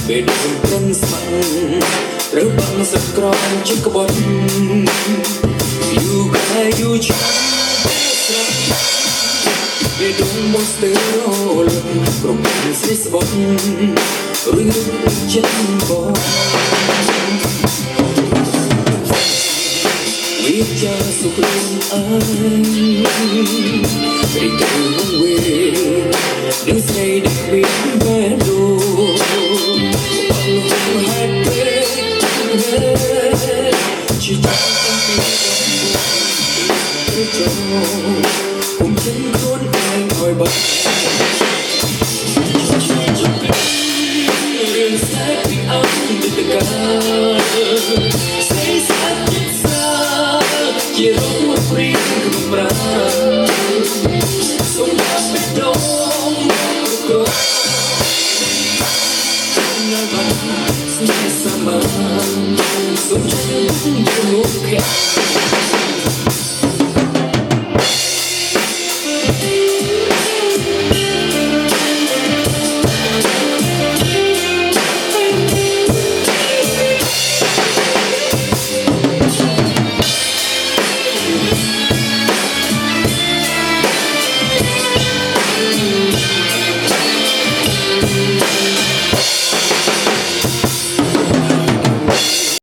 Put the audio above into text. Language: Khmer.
ពេលដូចព្រឹងស្មាំងត្រូវបាំងសឹកក្រំជាក្បត់យូរកាយយូរឆ្នាំពេលដងមកស្ទើរលឹកក្រុមស្រីស្បត់រួញចិត្តបងវិជាសុខរួមអើយរីករាយវេនឹងស្រីដែលមានបែបដូជាចាំពីគុំចិនខ្លួនឯងឲ្យបាត់រឿងស្នេហ៍ពីអង្គទៅកាស្រីស្អាតចិត្តសាជារងព្រៀងកំប្រាសូមបានបេះដូងគ្រប់នៅបាត់ស្នេហ៍សាមញ្ញសូមជួយជំនួសខែ